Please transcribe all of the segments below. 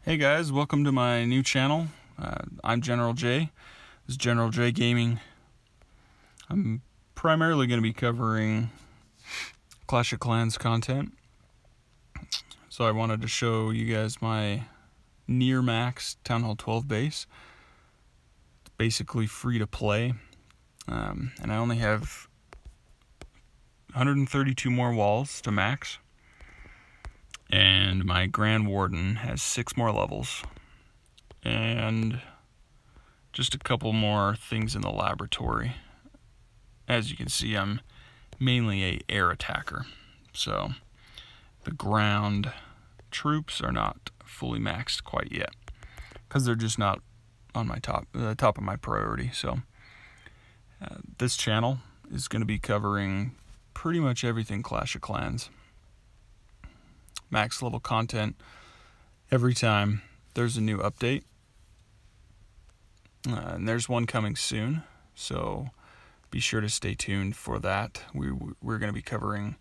Hey guys, welcome to my new channel. I'm General J. This is General J Gaming. I'm primarily going to be covering Clash of Clans content. So I wanted to show you guys my near max Town Hall 12 base. It's basically free to play. And I only have 132 more walls to max. And my Grand Warden has 6 more levels. And just a couple more things in the laboratory. As you can see, I'm mainly an air attacker. So the ground troops are not fully maxed quite yet, because they're just not on my top of my priority. So this channel is going to be covering pretty much everything Clash of Clans. Max level content every time there's a new update. And there's one coming soon, so be sure to stay tuned for that. We're going to be covering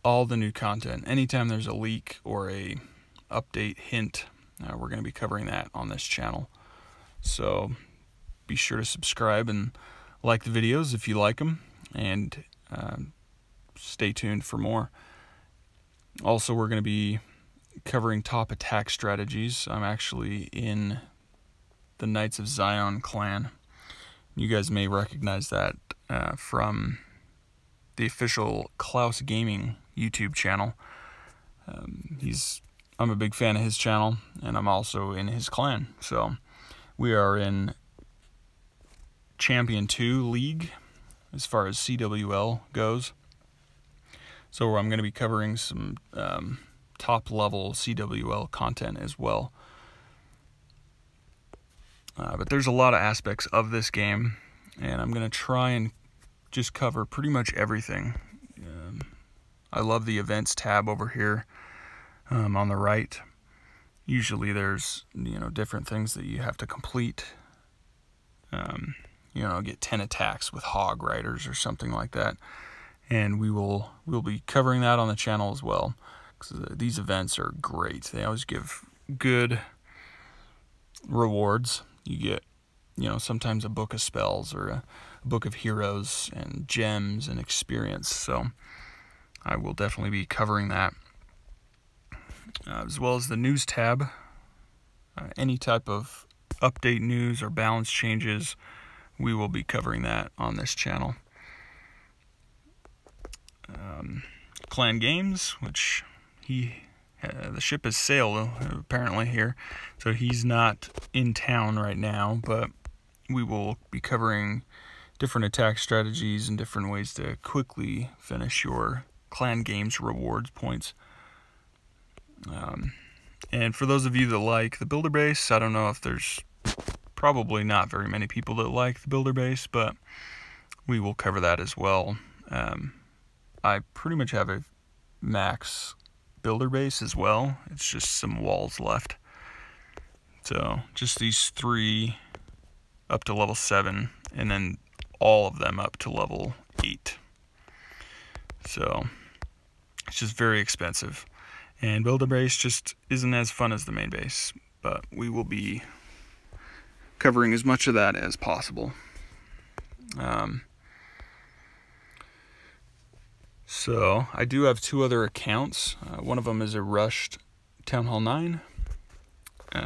all the new content. Anytime there's a leak or a update hint, we're going to be covering that on this channel. So be sure to subscribe and like the videos if you like them, and stay tuned for more. Also, we're going to be covering top attack strategies. I'm actually in the Knights of Zion clan. You guys may recognize that from the official Klaus Gaming YouTube channel. I'm a big fan of his channel, and I'm also in his clan. So we are in Champion 2 League as far as CWL goes. So I'm going to be covering some top level CWL content as well. But there's a lot of aspects of this game, and I'm going to try and just cover pretty much everything. I love the events tab over here on the right. Usually there's different things that you have to complete. Get 10 attacks with hog riders or something like that. And we'll be covering that on the channel as well, because these events are great. They always give good rewards. You get, sometimes a book of spells or a book of heroes and gems and experience. So I will definitely be covering that, as well as the news tab. Any type of update news or balance changes, we will be covering that on this channel. Clan Games, which the ship has sailed apparently here, so he's not in town right now, but we will be covering different attack strategies and different ways to quickly finish your Clan Games rewards points. And for those of you that like the builder base, I don't know if there's probably not very many people that like the builder base, but we will cover that as well. I pretty much have a max builder base as well. It's just some walls left. So just these 3 up to level 7, and then all of them up to level 8. So it's just very expensive. And builder base just isn't as fun as the main base, but we will be covering as much of that as possible. So I do have 2 other accounts. One of them is a rushed Town Hall 9,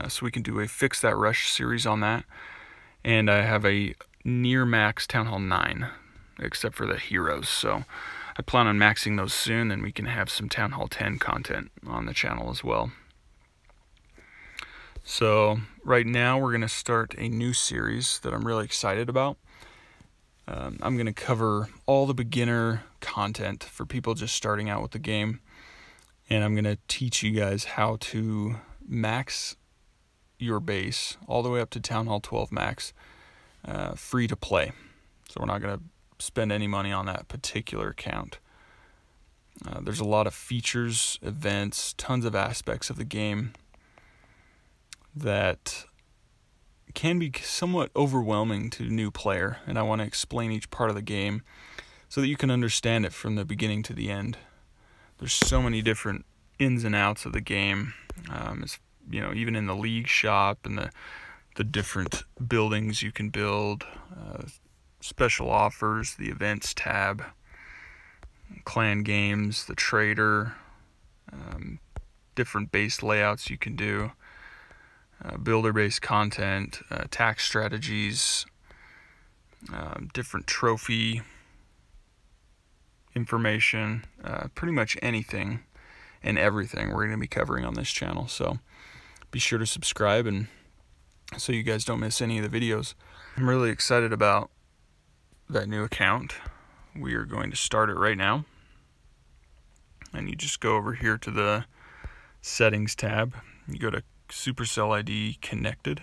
so we can do a Fix That Rush series on that. And I have a near max Town Hall 9, except for the heroes. So I plan on maxing those soon, and we can have some Town Hall 10 content on the channel as well. So right now we're going to start a new series that I'm really excited about. I'm going to cover all the beginner content for people just starting out with the game, and I'm going to teach you guys how to max your base all the way up to Town Hall 12 max, free to play. So we're not going to spend any money on that particular account. There's a lot of features, events, tons of aspects of the game that can be somewhat overwhelming to a new player, and I want to explain each part of the game so that you can understand it from the beginning to the end. There's so many different ins and outs of the game, even in the league shop and the different buildings you can build, special offers, the events tab, clan games, the trader, different base layouts you can do, builder-based content, tax strategies, different trophy information, pretty much anything and everything we're going to be covering on this channel. So be sure to subscribe and so you guys don't miss any of the videos. I'm really excited about that new account. We are going to start it right now. And you just go over here to the settings tab. You go to Supercell ID connected.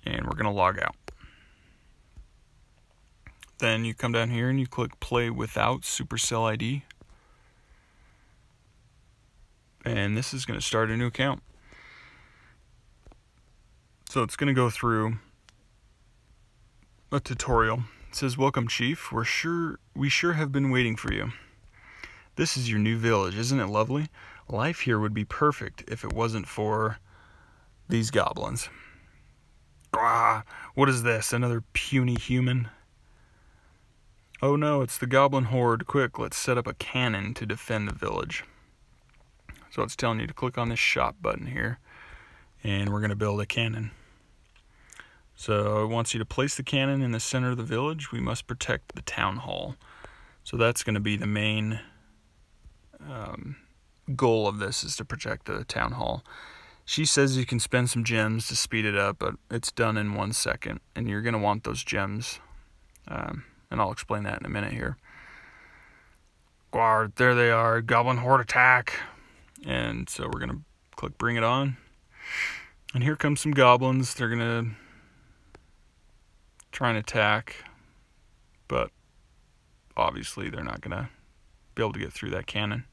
And we're going to log out. Then you come down here and you click play without Supercell ID. And this is going to start a new account. So it's going to go through a tutorial. It says, "Welcome, Chief. We sure have been waiting for you. This is your new village, isn't it lovely? Life here would be perfect if it wasn't for these goblins." Ah, what is this? Another puny human? Oh no, it's the goblin horde. Quick, let's set up a cannon to defend the village. So it's telling you to click on this shop button here, and we're going to build a cannon. So it wants you to place the cannon in the center of the village. We must protect the town hall. So that's going to be the main goal of this, is to protect the town hall. She says you can spend some gems to speed it up, but it's done in 1 second, and you're going to want those gems. And I'll explain that in a minute here. Guard, there they are. Goblin horde attack. And so we're going to click bring it on. And here comes some goblins. They're going to try and attack, but obviously they're not going to be able to get through that cannon.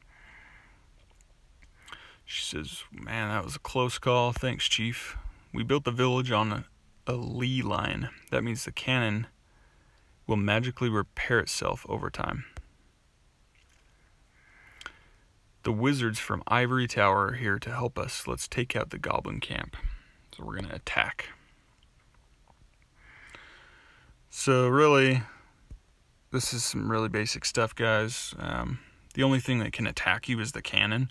She says, "Man, that was a close call. Thanks, Chief. We built the village on a lee line. That means the cannon will magically repair itself over time. The wizards from Ivory Tower are here to help us. Let's take out the goblin camp." So we're going to attack. So really, this is some really basic stuff, guys. The only thing that can attack you is the cannon.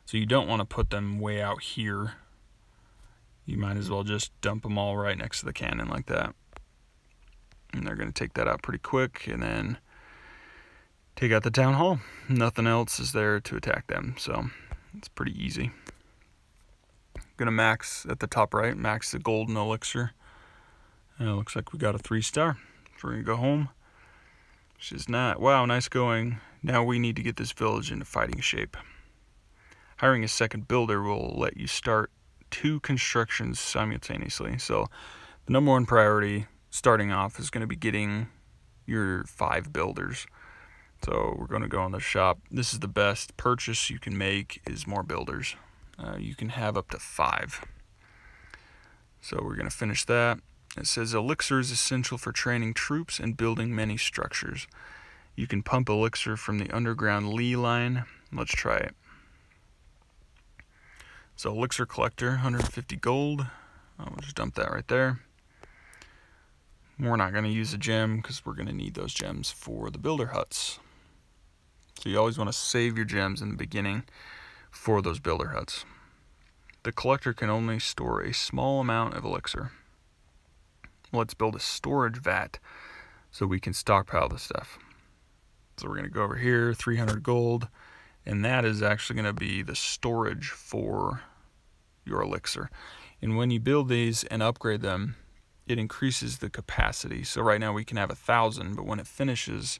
So you don't want to put them way out here. You might as well just dump them all right next to the cannon like that. And they're going to take that out pretty quick and then take out the town hall. Nothing else is there to attack them, so it's pretty easy. Going to max at the top right, max the golden elixir. And it looks like we got a 3-star. So we're going to go home. She's not. Wow, nice going. Now we need to get this village into fighting shape. Hiring a second builder will let you start 2 constructions simultaneously. So the number 1 priority starting off is going to be getting your 5 builders. So we're going to go in the shop. This is the best purchase you can make, is more builders. You can have up to 5. So we're going to finish that. It says elixir is essential for training troops and building many structures. You can pump elixir from the underground lee line. Let's try it. So elixir collector, 150 gold. I'll just dump that right there. We're not going to use a gem because we're going to need those gems for the builder huts. So you always want to save your gems in the beginning for those builder huts. The collector can only store a small amount of elixir. Let's build a storage vat so we can stockpile the stuff. So we're going to go over here, 300 gold, and that is actually going to be the storage for your elixir. And when you build these and upgrade them, it increases the capacity. So right now we can have 1,000, but when it finishes,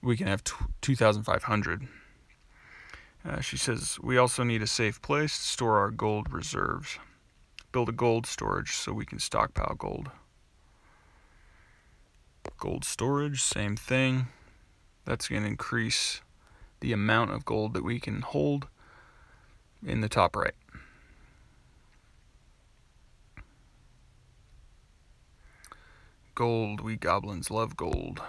we can have 2,500. She says, we also need a safe place to store our gold reserves. Build a gold storage so we can stockpile gold. Gold storage, same thing. That's going to increase the amount of gold that we can hold in the top right. Gold, we goblins love gold.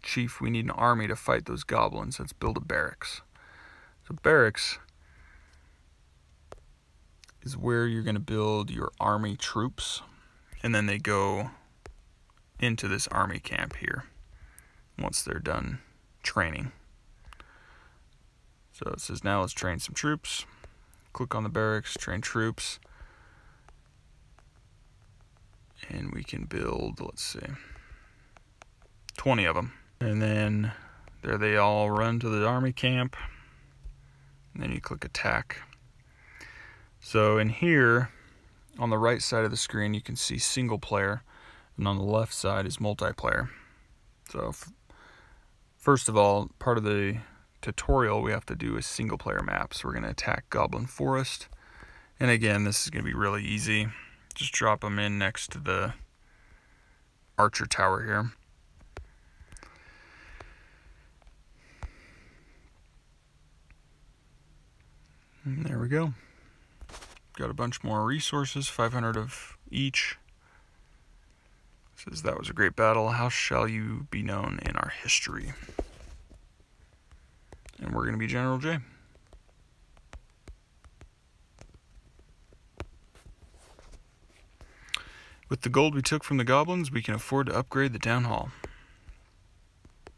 Chief, we need an army to fight those goblins. Let's build a barracks. So barracks is where you're going to build your army troops, and then they go into this army camp here once they're done training. So it says now let's train some troops. Click on the barracks, train troops, and we can build, let's see, 20 of them. And then there they all run to the army camp, and then you click attack. So in here, on the right side of the screen, you can see single player, and on the left side is multiplayer. So first of all, part of the tutorial we have to do a single player map. So we're going to attack Goblin Forest, and again, this is going to be really easy. Just drop them in next to the archer tower here. And there we go. Got a bunch more resources, 500 of each. It says that was a great battle. How shall you be known in our history? And we're going to be General J. With the gold we took from the goblins, we can afford to upgrade the town hall.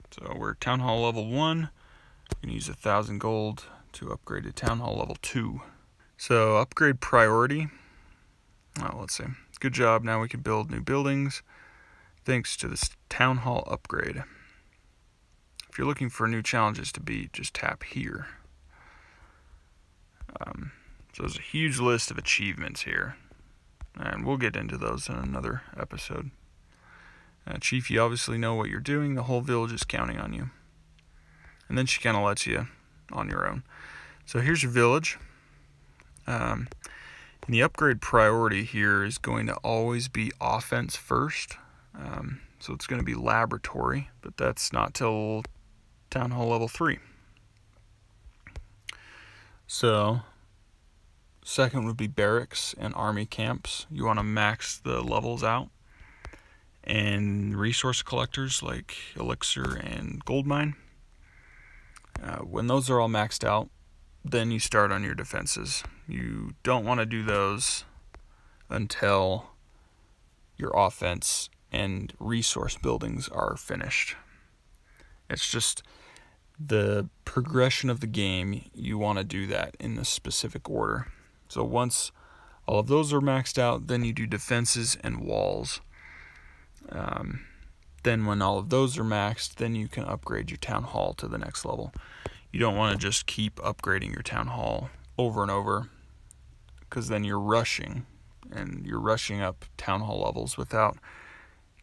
So we're town hall level 1. We can use 1,000 gold to upgrade to town hall level 2. So upgrade priority. Oh, let's see. Good job. Now we can build new buildings thanks to this town hall upgrade. If you're looking for new challenges to beat, just tap here. So there's a huge list of achievements here, and we'll get into those in another episode. Chief, you obviously know what you're doing. The whole village is counting on you. And then she kind of lets you on your own. So here's your village. And the upgrade priority here is going to always be offense first. So it's going to be laboratory, but that's not till town hall level 3. So second would be barracks and army camps. You want to max the levels out. And resource collectors like elixir and gold mine. When those are all maxed out, then you start on your defenses. You don't want to do those until your offense and resource buildings are finished. It's just the progression of the game. You want to do that in the specific order. So once all of those are maxed out, then you do defenses and walls. Then when all of those are maxed, then you can upgrade your town hall to the next level. You don't want to just keep upgrading your town hall over and over, because then you're rushing, and you're rushing up town hall levels without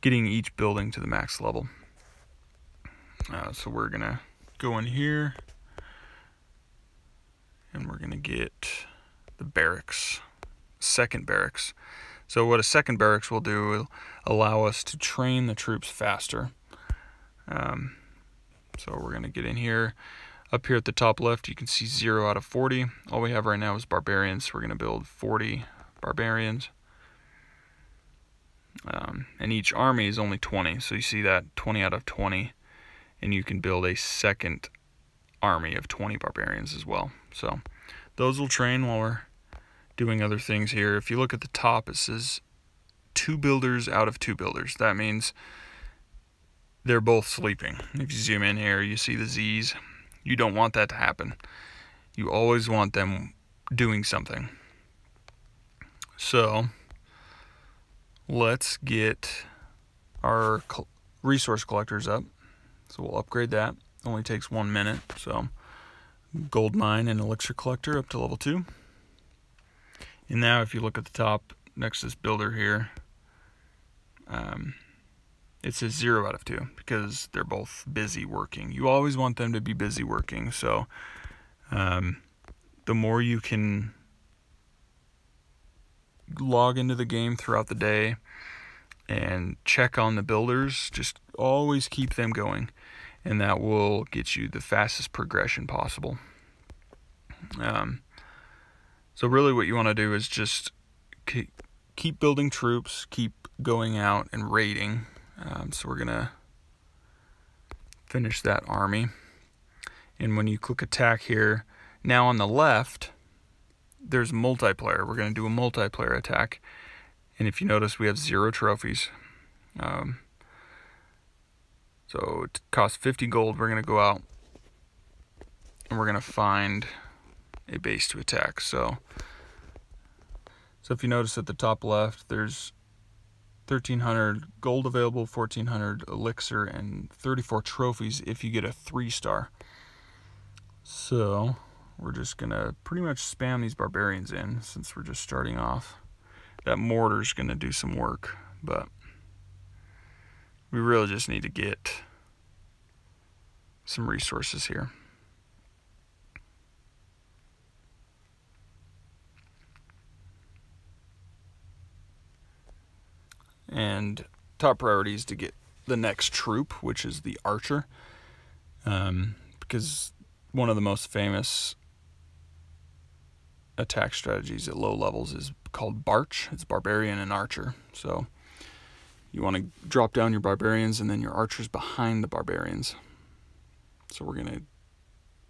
getting each building to the max level. So we're going to go in here, and we're going to get the barracks, second barracks. So what a second barracks will do will allow us to train the troops faster. So we're going to get in here. Up here at the top left, you can see 0 out of 40. All we have right now is barbarians. We're going to build 40 barbarians. And each army is only 20. So you see that 20 out of 20. And you can build a second army of 20 barbarians as well. So those will train while we're doing other things here. If you look at the top, it says 2 builders out of 2 builders. That means they're both sleeping. If you zoom in here, you see the Z's. You don't want that to happen. You always want them doing something. So let's get our resource collectors up. So we'll upgrade that. Only takes 1 minute. So gold mine and elixir collector up to level 2. And now if you look at the top next to this builder here, it says 0 out of 2 because they're both busy working. You always want them to be busy working. So the more you can log into the game throughout the day and check on the builders, just always keep them going, and that will get you the fastest progression possible. So really what you want to do is just keep building troops, keep going out and raiding. So we're going to finish that army. And when you click attack here, now on the left, there's multiplayer. We're going to do a multiplayer attack. And if you notice, we have 0 trophies. So it costs 50 gold. We're going to go out and we're going to find a base to attack. So if you notice at the top left, there's 1,300 gold available, 1,400 elixir, and 34 trophies if you get a 3-star. So we're just going to pretty much spam these barbarians in since we're just starting off. That mortar's going to do some work, but we really just need to get some resources here. And top priority is to get the next troop, which is the archer, because one of the most famous attack strategies at low levels is called Barch. It's barbarian and archer. So you want to drop down your barbarians and then your archers behind the barbarians. So we're going to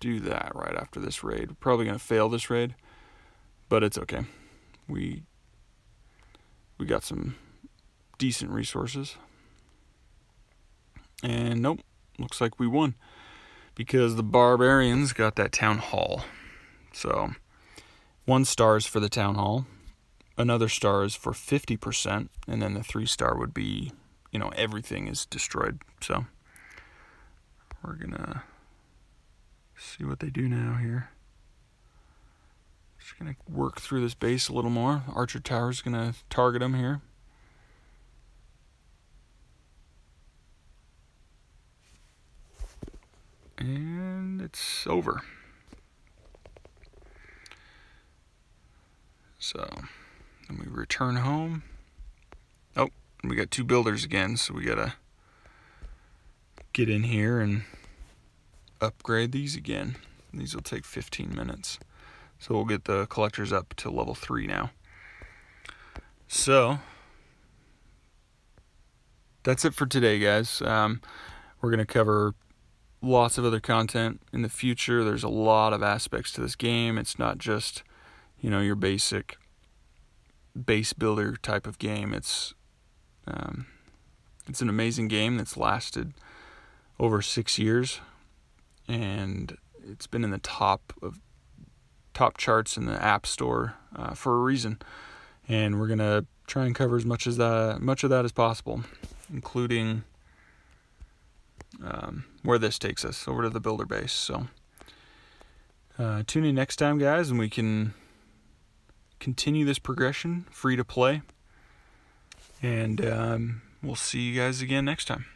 do that right after this raid. We're probably going to fail this raid, but it's okay. We got some decent resources. And nope, looks like we won because the barbarians got that town hall. So 1 star is for the town hall, another star is for 50%, and then the 3-star would be, everything is destroyed. So we're gonna see what they do now here. Just gonna work through this base a little more. Archer Tower's gonna target them here. And it's over. So then we return home. Oh, we got 2 builders again, so we gotta get in here and upgrade these again. These will take 15 minutes. So we'll get the collectors up to level 3 now. So that's it for today, guys. We're gonna cover lots of other content in the future. There's a lot of aspects to this game. It's not just, your basic base builder type of game. It's an amazing game that's lasted over 6 years, and it's been in the top charts in the App Store for a reason. And we're gonna try and cover as much of that as possible, including where this takes us over to the builder base. So tune in next time, guys, and we can continue this progression free to play, and we'll see you guys again next time.